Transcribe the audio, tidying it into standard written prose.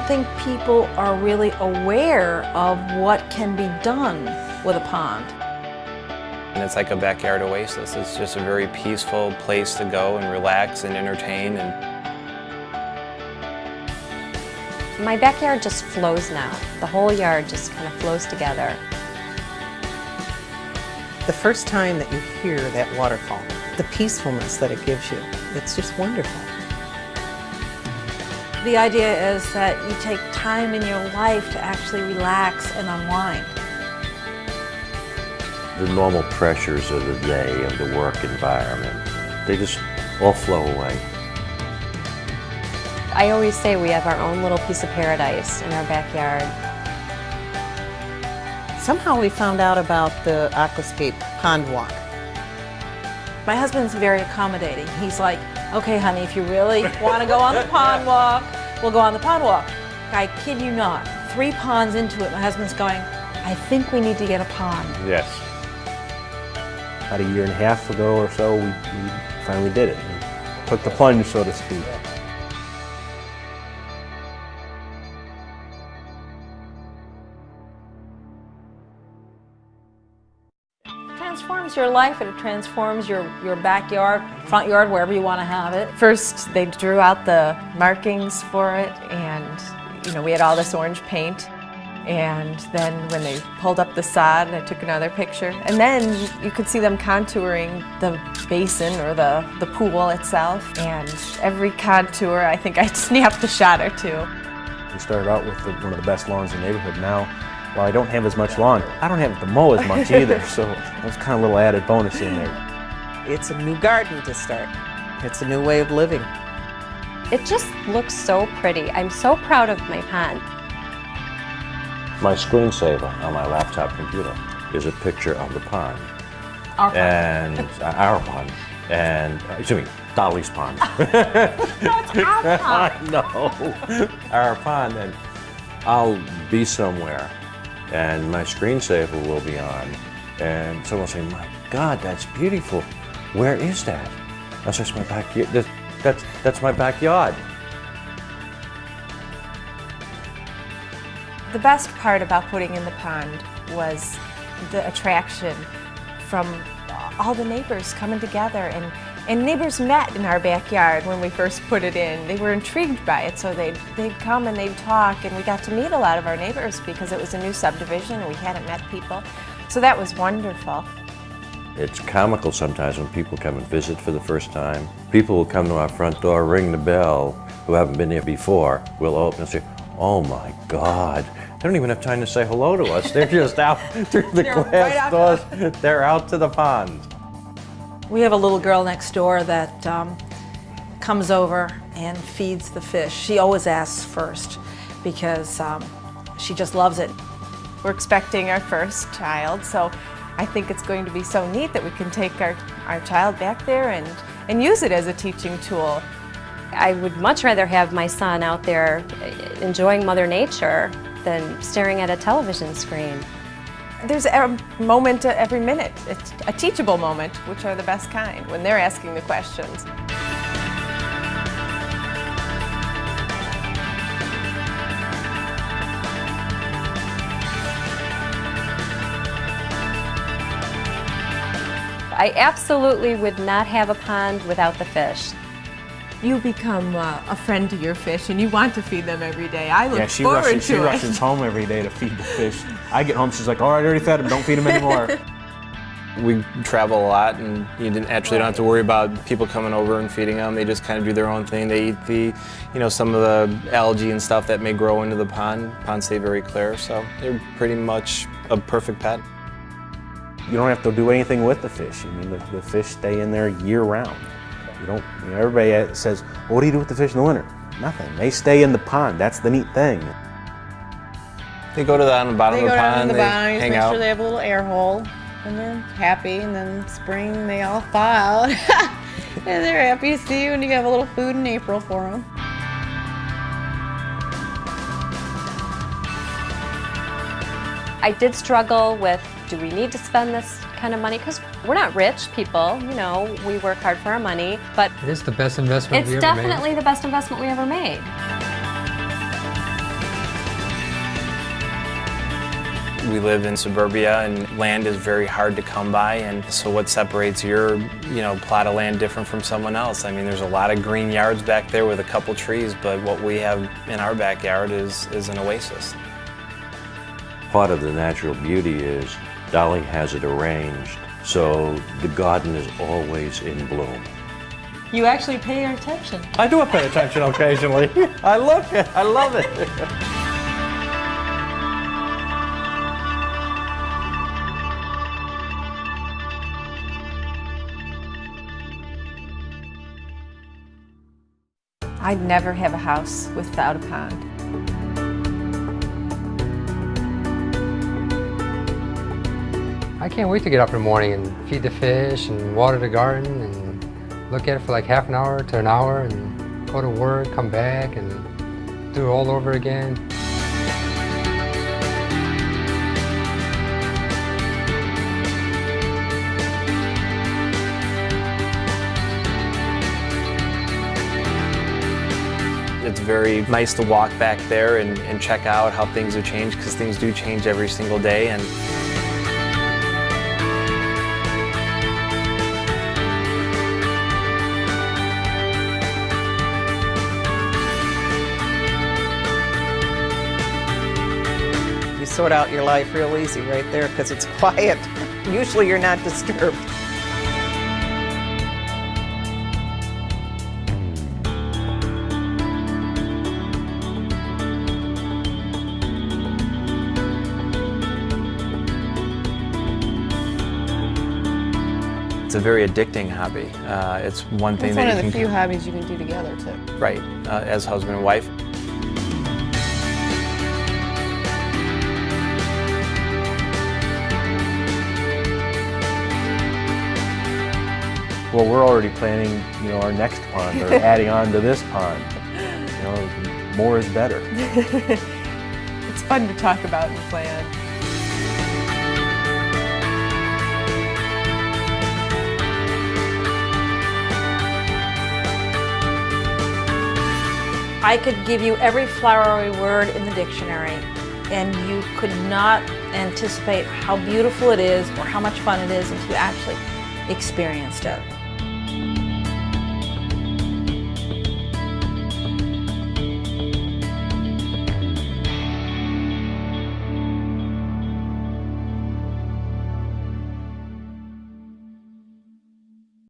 don't think people are really aware of what can be done with a pond. And it's like a backyard oasis. It's just a very peaceful place to go and relax and entertain. My backyard just flows now. The whole yard just kind of flows together. The first time that you hear that waterfall, the peacefulness that it gives you, it's just wonderful. The idea is that you take time in your life to actually relax and unwind. The normal pressures of the day, of the work environment, they just all flow away. I always say we have our own little piece of paradise in our backyard. Somehow we found out about the Aquascape Pond Walk. My husband's very accommodating. He's like, okay, honey, if you really want to go on the pond walk, we'll go on the pond walk. I kid you not, 3 ponds into it, my husband's going, I think we need to get a pond. Yes. About a year and a half ago or so, we finally did it. We took the plunge, so to speak. It transforms your life, and it transforms your backyard, front yard, wherever you want to have it. First, they drew out the markings for it, and we had all this orange paint. And then when they pulled up the sod, I took another picture. And then you could see them contouring the basin or the pool itself. And every contour, I think I snapped a shot or two. We started out with one of the best lawns in the neighborhood. Now, while I don't have as much lawn, I don't have to mow as much either, so that's kind of a little added bonus in there. It's a new garden to start. It's a new way of living. It just looks so pretty. I'm so proud of my pond. My screensaver on my laptop computer is a picture of the pond. Our pond. And our pond. And, excuse me, Dolly's pond. That's our pond. I know. Our pond, and I'll be somewhere and my screensaver will be on and someone will say, my God, that's beautiful. Where is that? That's just my backyard. That's my backyard. The best part about putting in the pond was the attraction from all the neighbors coming together, and neighbors met in our backyard when we first put it in. They were intrigued by it, so they'd come and they'd talk, and we got to meet a lot of our neighbors because it was a new subdivision and we hadn't met people. So that was wonderful. It's comical sometimes when people come and visit for the first time. People will come to our front door, ring the bell, who haven't been here before. We'll open and say, oh my God. They don't even have time to say hello to us. They're just out through the glass doors. They're out to the pond. We have a little girl next door that comes over and feeds the fish. She always asks first because she just loves it. We're expecting our first child, so I think it's going to be so neat that we can take our child back there and use it as a teaching tool. I would much rather have my son out there enjoying Mother Nature than staring at a television screen. There's a moment every minute. It's a teachable moment, which are the best kind, when they're asking the questions. I absolutely would not have a pond without the fish. You become a friend to your fish, and you want to feed them every day. I look She forward to it. rushes home every day to feed the fish. I get home, she's like, all right, I already fed them, don't feed them anymore. We travel a lot, and you actually don't have to worry about people coming over and feeding them. They just kind of do their own thing. They eat some of the algae and stuff that may grow into the pond. Ponds stay very clear, so they're pretty much a perfect pet. You don't have to do anything with the fish. I mean, the fish stay in there year round. Everybody says, well, what do you do with the fish in the winter? Nothing. They stay in the pond. That's the neat thing. They go on the bottom of the pond, they bottom, hang make out. sure they have a little air hole, and they're happy, and then spring they all thaw out. And they're happy to see you, and you have a little food in April for them. I did struggle with, do we need to spend this kind of money? Because we're not rich people, we work hard for our money, but it is the best investment we it's ever made. definitely the best investment we ever made. We live in suburbia and land is very hard to come by, and so what separates your plot of land different from someone else? I mean, there's a lot of green yards back there with a couple trees, but what we have in our backyard is an oasis. Part of the natural beauty is Dolly has it arranged so the garden is always in bloom. You actually pay attention. I do pay attention occasionally. I look it. I love it. I'd never have a house without a pond. I can't wait to get up in the morning and feed the fish and water the garden and look at it for like half an hour to an hour and go to work, come back and do it all over again. It's very nice to walk back there and check out how things have changed, because things do change every single day. And You sort out your life real easy right there because it's quiet. Usually you're not disturbed. it's a very addicting hobby. It's one thing It's that one you of the can few hobbies you can do together too. right as husband and wife. Well, we're already planning, our next pond or adding on to this pond. More is better. It's fun to talk about and plan. I could give you every flowery word in the dictionary, and you could not anticipate how beautiful it is or how much fun it is until you actually experienced it.